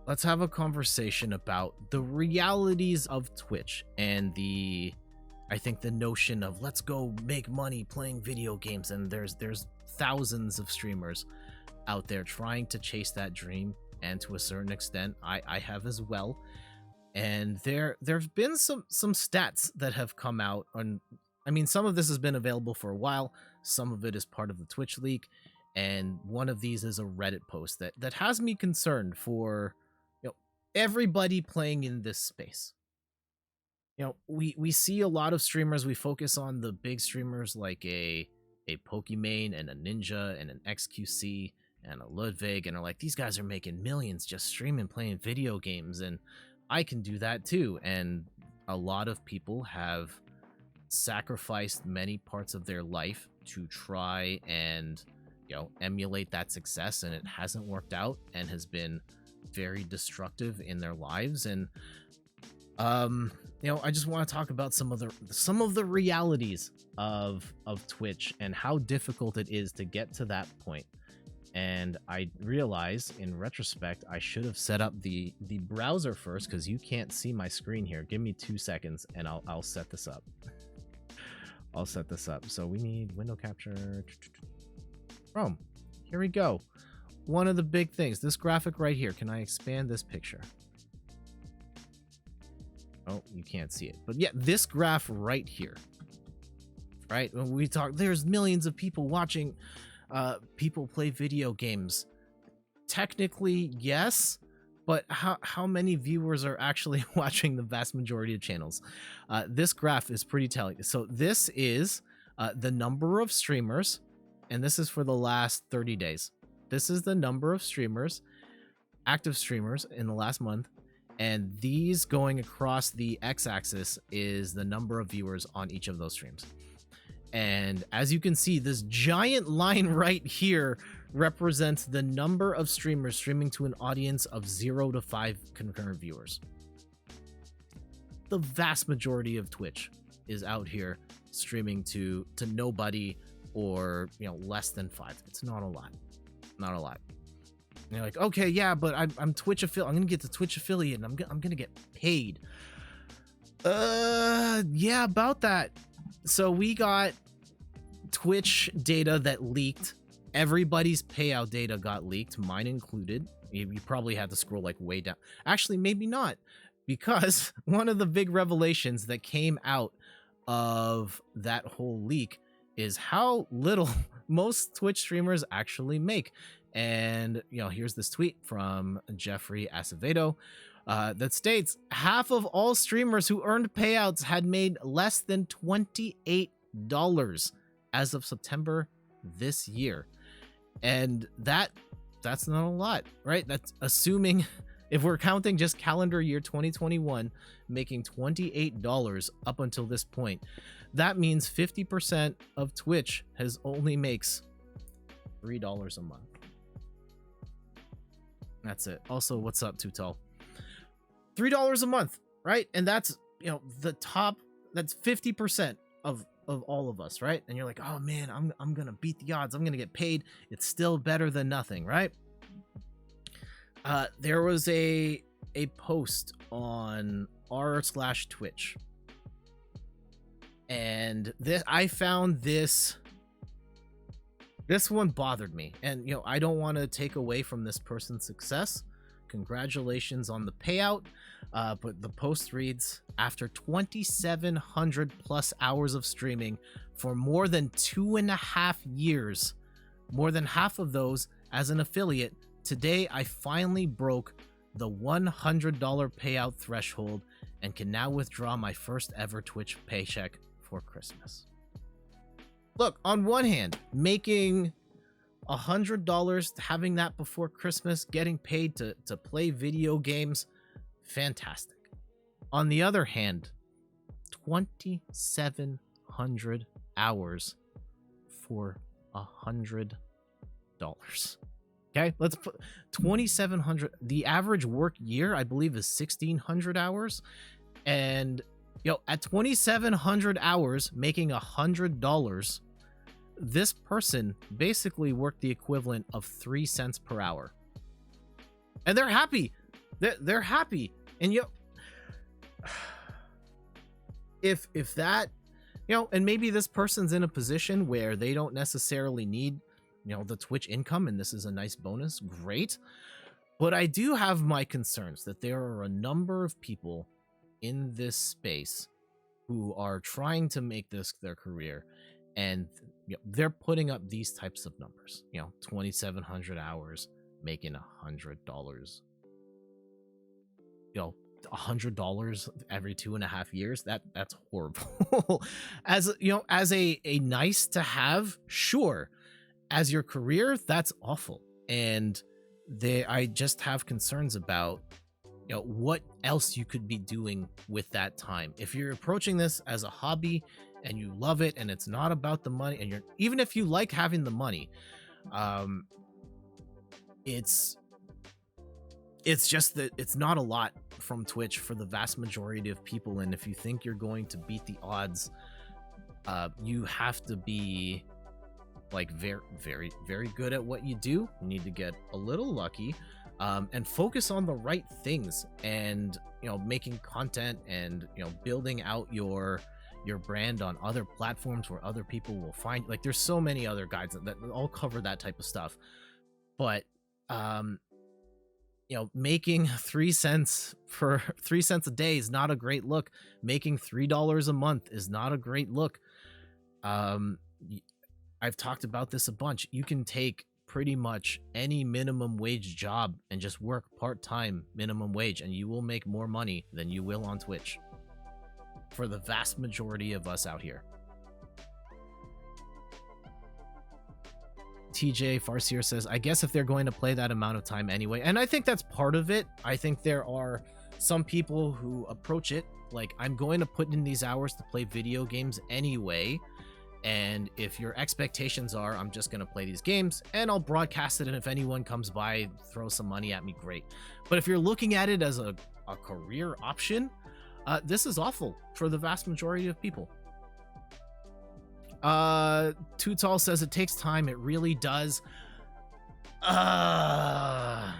let's have a conversation about the realities of Twitch and I think the notion of let's go make money playing video games, and there's thousands of streamers out there trying to chase that dream, and to a certain extent I have as well. And there's been some stats that have come out on, I mean, some of this has been available for a while, some of it is part of the Twitch leak, and one of these is a Reddit post that has me concerned for, you know, everybody playing in this space. You know, we see a lot of streamers, we focus on the big streamers like a Pokimane and a Ninja and an XQC and a Ludwig, and are like, these guys are making millions just streaming playing video games, and I can do that too. And a lot of people have sacrificed many parts of their life to try and, you know, emulate that success, and it hasn't worked out and has been very destructive in their lives. And you know, I just want to talk about some of the realities of Twitch and how difficult it is to get to that point. And I realize in retrospect I should have set up the browser first, because you can't see my screen here. Give me 2 seconds and I'll set this up. I'll set this up. So we need window capture, Chrome. Here we go. One of the big things, this graphic right here. Can I expand this picture? Oh, you can't see it. But yeah, this graph right here. Right? When we talk, there's millions of people watching people play video games. Technically, yes, but how many viewers are actually watching the vast majority of channels? This graph is pretty telling. So this is the number of streamers, and this is for the last 30 days. This is the number of streamers, active streamers in the last month, and these going across the x-axis is the number of viewers on each of those streams. And as you can see, this giant line right here represents the number of streamers streaming to an audience of 0 to 5 concurrent viewers. The vast majority of Twitch is out here streaming to nobody, or, you know, less than 5. It's not a lot. Not a lot. And you're like, okay, yeah, but I'm Twitch affiliate. I'm gonna get the Twitch affiliate, and I'm gonna get paid. Yeah, about that. So we got Twitch data that leaked. Everybody's payout data got leaked, mine included. You probably had to scroll like way down. Actually, maybe not, because one of the big revelations that came out of that whole leak is how little most Twitch streamers actually make. And, you know, here's this tweet from Jeffrey Acevedo that states half of all streamers who earned payouts had made less than $28 as of September this year. And that's not a lot, right? That's assuming, if we're counting just calendar year 2021, making $28 up until this point, that means 50% of Twitch has only makes $3 a month. That's it. Also, what's up, Too Tall? $3 a month, right? And that's, you know, the top, that's 50% of all of us, right? And you're like, oh man, I'm gonna beat the odds. I'm gonna get paid. It's still better than nothing, right? There was a post on r/Twitch, and I found this one bothered me. And, you know, I don't want to take away from this person's success. Congratulations on the payout. But the post reads, after 2,700 plus hours of streaming for more than 2.5 years, more than half of those as an affiliate, today I finally broke the $100 payout threshold and can now withdraw my first ever Twitch paycheck for Christmas. Look, on one hand, making $100, having that before Christmas, getting paid to play video games, fantastic. On the other hand, 2,700 hours for $100. Okay, let's put 2,700. The average work year, I believe, is 1,600 hours. And, you know, at 2,700 hours, making $100, this person basically worked the equivalent of 3 cents per hour. And they're happy. They're happy. And if that, and maybe this person's in a position where they don't necessarily need, the Twitch income, and this is a nice bonus, great. But I do have my concerns that there are a number of people in this space who are trying to make this their career, and they're putting up these types of numbers. 2,700 hours, making $100. $100 every 2.5 years. That's horrible. As as a nice to have, sure. As your career, that's awful. And I just have concerns about what else you could be doing with that time. If you're approaching this as a hobby and you love it and it's not about the money, and even if you like having the money, it's just that it's not a lot from Twitch for the vast majority of people. And if you think you're going to beat the odds, you have to be like very, very, very good at what you do. You need to get a little lucky, and focus on the right things, and making content, and building out your brand on other platforms where other people will find. Like, there's so many other guides that all cover that type of stuff. But making 3 cents for 3 cents a day is not a great look. Making $3 a month is not a great look. I've talked about this a bunch. You can take pretty much any minimum wage job and just work part-time minimum wage, and you will make more money than you will on Twitch, for the vast majority of us out here. TJ Farseer says, I guess if they're going to play that amount of time anyway. And I think that's part of it. I think there are some people who approach it like, I'm going to put in these hours to play video games anyway. And if your expectations are, I'm just going to play these games and I'll broadcast it, and if anyone comes by, throw some money at me, great. But if you're looking at it as a career option, this is awful for the vast majority of people. Too Tall says it takes time. It really does. I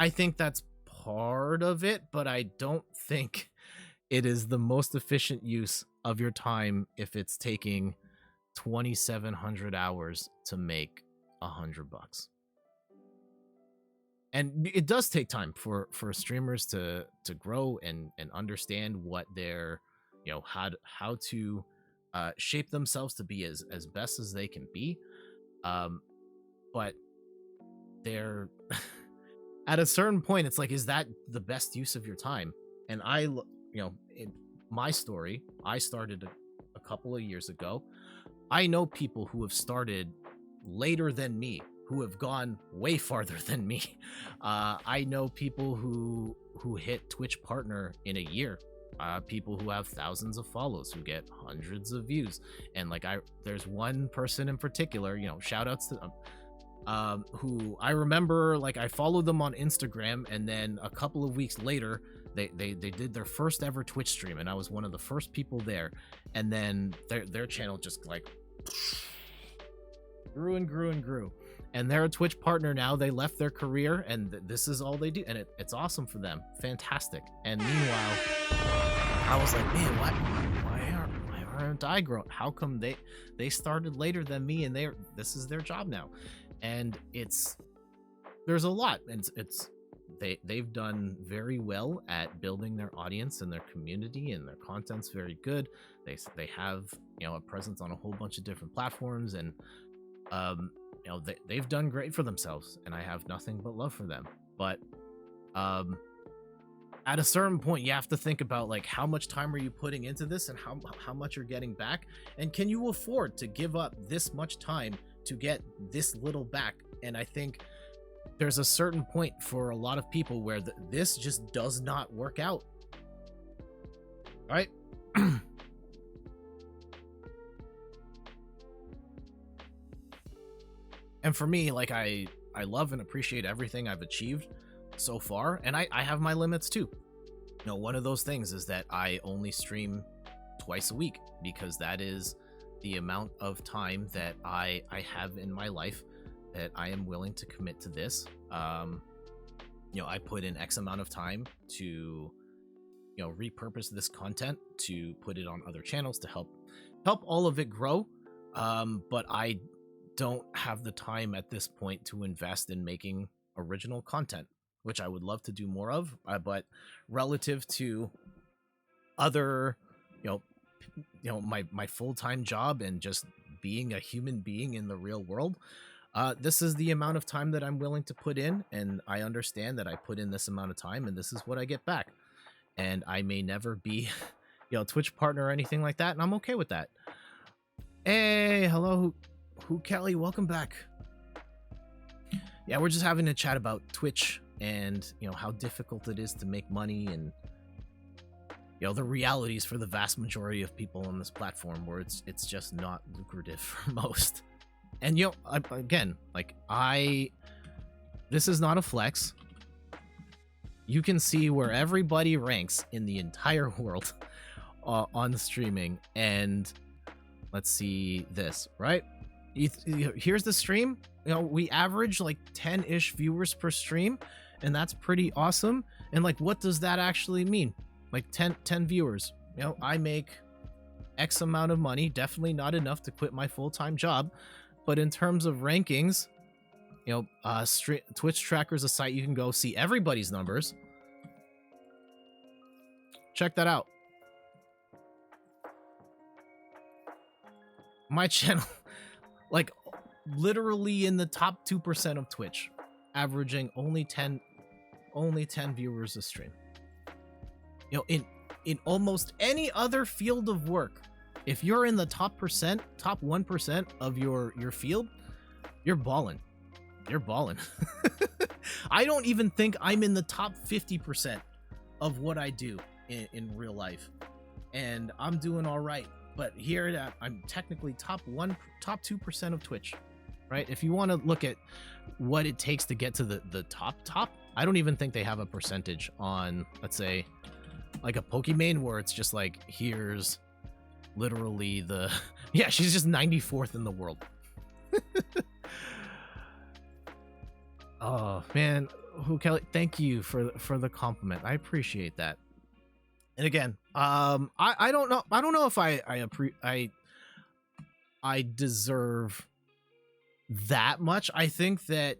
think that's part of it, but I don't think it is the most efficient use of your time if it's taking 2,700 hours to make $100. And it does take time for streamers to grow and understand what their, how to shape themselves to be as best as they can be. But they're at a certain point, it's like, is that the best use of your time? And in my story, I started a couple of years ago. I know people who have started later than me, who have gone way farther than me. I know people who hit Twitch partner in a year. People who have thousands of follows, who get hundreds of views. And like, there's one person in particular, shout outs to them, who I remember, like, I followed them on Instagram, and then a couple of weeks later, they did their first ever Twitch stream, and I was one of the first people there. And then their channel just like grew and grew and grew. And they're a Twitch partner now. They left their career, and this is all they do, and it's awesome for them. Fantastic. And meanwhile, I was like, man, why aren't I growing? How come they started later than me, and this is their job now? And there's a lot, and they've done very well at building their audience and their community, and their content's very good. They have a presence on a whole bunch of different platforms, and they've done great for themselves, and I have nothing but love for them. But at a certain point, you have to think about, like, how much time are you putting into this, and how much you're getting back, and can you afford to give up this much time to get this little back? And I think there's a certain point for a lot of people where this just does not work out. All right. And for me, like, I love and appreciate everything I've achieved so far, and I have my limits too. One of those things is that I only stream twice a week, because that is the amount of time that I have in my life that I am willing to commit to this. I put in X amount of time to repurpose this content to put it on other channels to help all of it grow. But I don't have the time at this point to invest in making original content, which I would love to do more of. But relative to other, my full-time job and just being a human being in the real world, this is the amount of time that I'm willing to put in, and I understand that I put in this amount of time, and this is what I get back. And I may never be, Twitch partner or anything like that, and I'm okay with that. Hey, hello, who Kelly? Welcome back. Yeah, we're just having a chat about Twitch and how difficult it is to make money, and the realities for the vast majority of people on this platform, where it's just not lucrative for most. And again, like this is not a flex. You can see where everybody ranks in the entire world on streaming. And let's see this, right? Here's the stream. We average like 10-ish viewers per stream, and that's pretty awesome. And like, what does that actually mean? Like 10 viewers. I make X amount of money, definitely not enough to quit my full-time job. But in terms of rankings, Twitch Tracker is a site you can go see everybody's numbers. Check that out. My channel, like, literally in the top 2% of Twitch, averaging only 10 viewers a stream. In almost any other field of work, if you're in the top 1% of your field, you're balling. You're balling. I don't even think I'm in the top 50% of what I do in real life, and I'm doing all right. But here, I'm technically top 2% of Twitch, right? If you want to look at what it takes to get to the top, I don't even think they have a percentage on, let's say, like a Pokimane, where it's just like, here's literally yeah, she's just 94th in the world. Oh man, Kelly, thank you for the compliment. I appreciate that. And again, I don't know if I deserve that much. I think that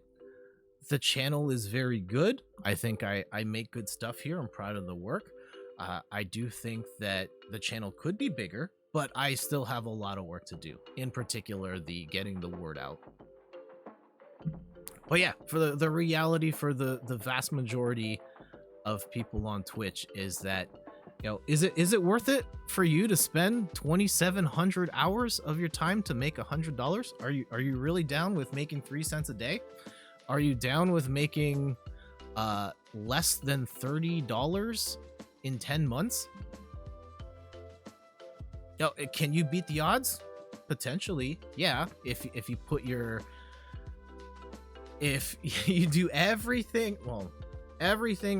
the channel is very good. I think I make good stuff here. I'm proud of the work. I do think that the channel could be bigger, but I still have a lot of work to do, in particular the getting the word out. But yeah, for the reality for the vast majority of people on Twitch is that, is it worth it for you to spend 2,700 hours of your time to make $100? Are you really down with making 3 cents a day? Are you down with making less than $30 in 10 months? Can you beat the odds? Potentially, yeah. If you do everything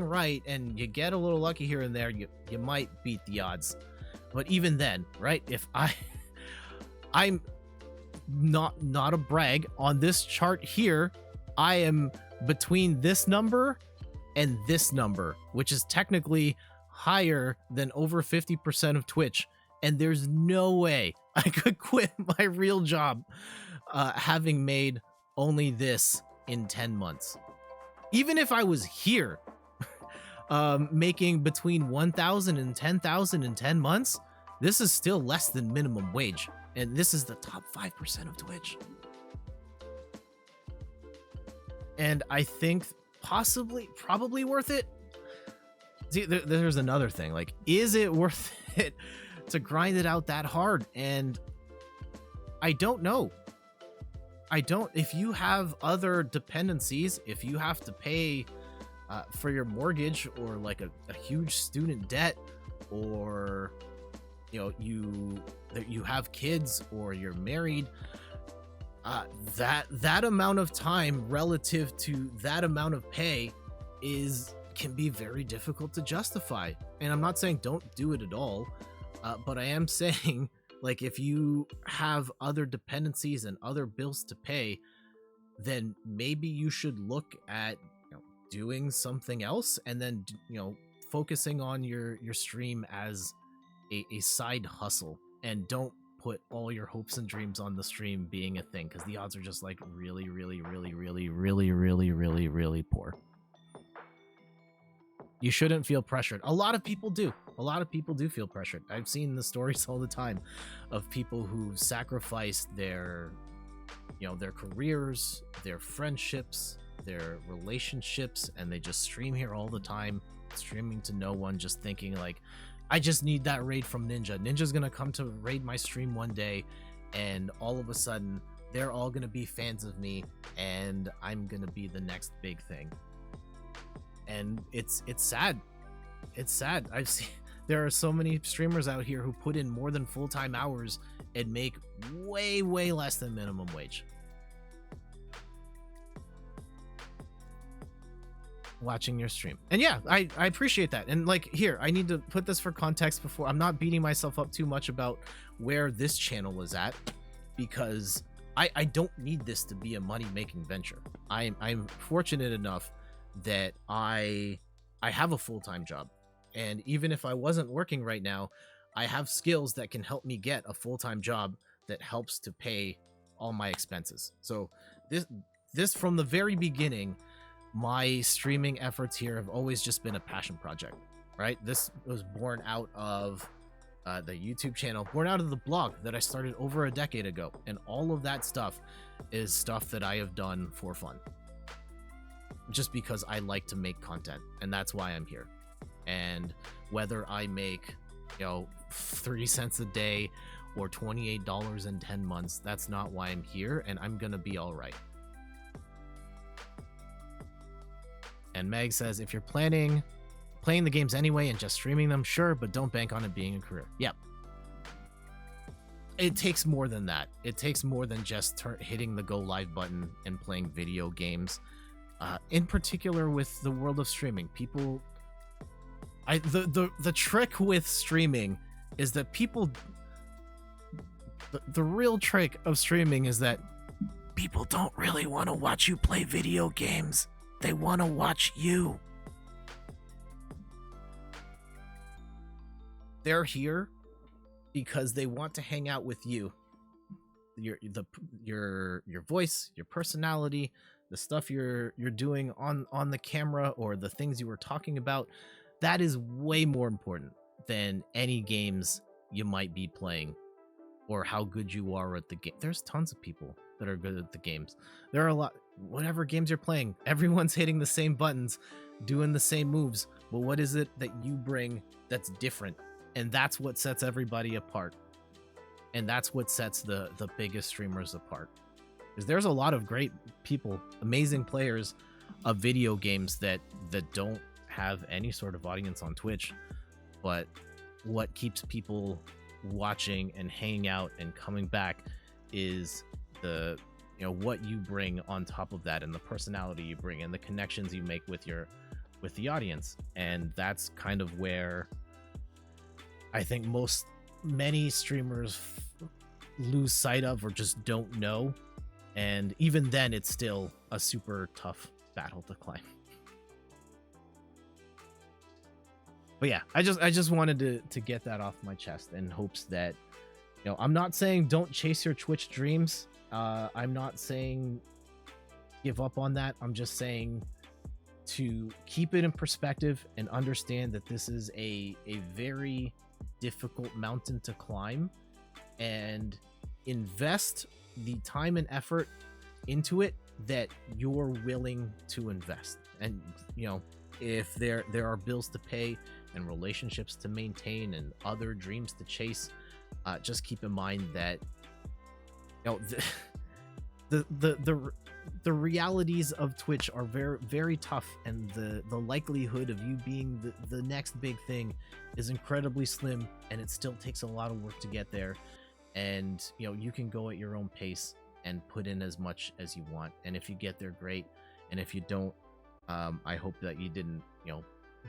right and you get a little lucky here and there, you might beat the odds. But even then, right? If I'm not a brag on this chart here, I am between this number and this number, which is technically higher than over 50% of Twitch. And there's no way I could quit my real job having made only this in 10 months. Even if I was here making between 1,000 and 10,000 in 10 months, this is still less than minimum wage. And this is the top 5% of Twitch. And I think probably worth it. See, there's another thing. Like, is it worth it to grind it out that hard? And I don't know. If you have other dependencies, if you have to pay for your mortgage, or like a huge student debt, or you have kids, or you're married, that amount of time relative to that amount of pay can be very difficult to justify. And I'm not saying don't do it at all, but I am saying, like, if you have other dependencies and other bills to pay, then maybe you should look at doing something else, and then focusing on your stream as a side hustle, and don't put all your hopes and dreams on the stream being a thing, because the odds are just like really, really, really, really, really, really, really, really poor. You shouldn't feel pressured. A lot of people do. A lot of people do feel pressured. I've seen the stories all the time of people who sacrificed their careers, their friendships, their relationships, and they just stream here all the time, streaming to no one, just thinking like, I just need that raid from Ninja. Ninja's gonna come to raid my stream one day, and all of a sudden they're all gonna be fans of me, and I'm gonna be the next big thing. And it's sad. It's sad. I've seen there are so many streamers out here who put in more than full-time hours and make way, way less than minimum wage. Watching your stream. And yeah, I appreciate that. And like, here, I need to put this for context before. I'm not beating myself up too much about where this channel is at, because I don't need this to be a money-making venture. I'm fortunate enough that I have a full-time job, and even if I wasn't working right now, I have skills that can help me get a full-time job that helps to pay all my expenses. So this from the very beginning, my streaming efforts here have always just been a passion project, right? This was born out of the YouTube channel, born out of the blog that I started over a decade ago, and all of that stuff is stuff that I have done for fun, just because I like to make content, and that's why I'm here. And whether I make 30 cents a day or $28 in 10 months, that's not why I'm here, and I'm gonna be all right. And Meg says, if you're playing the games anyway and just streaming them, sure, but don't bank on it being a career. Yep. It takes more than that. It takes more than just hitting the go live button and playing video games. In particular with the world of streaming, people, the trick with streaming is that people, the real trick of streaming is that people don't really want to watch you play video games. They want to watch you. They're here because they want to hang out with you. Your voice, your personality, the stuff you're doing on the camera, or the things you were talking about, that is way more important than any games you might be playing or how good you are at the game. There's tons of people that are good at the games. There are a lot, whatever games you're playing, everyone's hitting the same buttons, doing the same moves, but what is it that you bring that's different? And that's what sets everybody apart. And that's what sets the biggest streamers apart. Because there's a lot of great people, amazing players of video games that don't have any sort of audience on Twitch, but what keeps people watching and hanging out and coming back is the what you bring on top of that, and the personality you bring, and the connections you make with the audience. And that's kind of where I think many streamers lose sight of, or just don't know. And even then, it's still a super tough battle to climb. But yeah, I just wanted to get that off my chest, in hopes that, I'm not saying don't chase your Twitch dreams. I'm not saying give up on that. I'm just saying to keep it in perspective and understand that this is a very difficult mountain to climb, and invest the time and effort into it that you're willing to invest. And if there are bills to pay and relationships to maintain and other dreams to chase, just keep in mind that the realities of Twitch are very, very tough, and the likelihood of you being the next big thing is incredibly slim, and it still takes a lot of work to get there. And you can go at your own pace and put in as much as you want, and if you get there, great. And if you don't, I hope that you didn't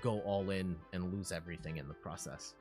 go all in and lose everything in the process.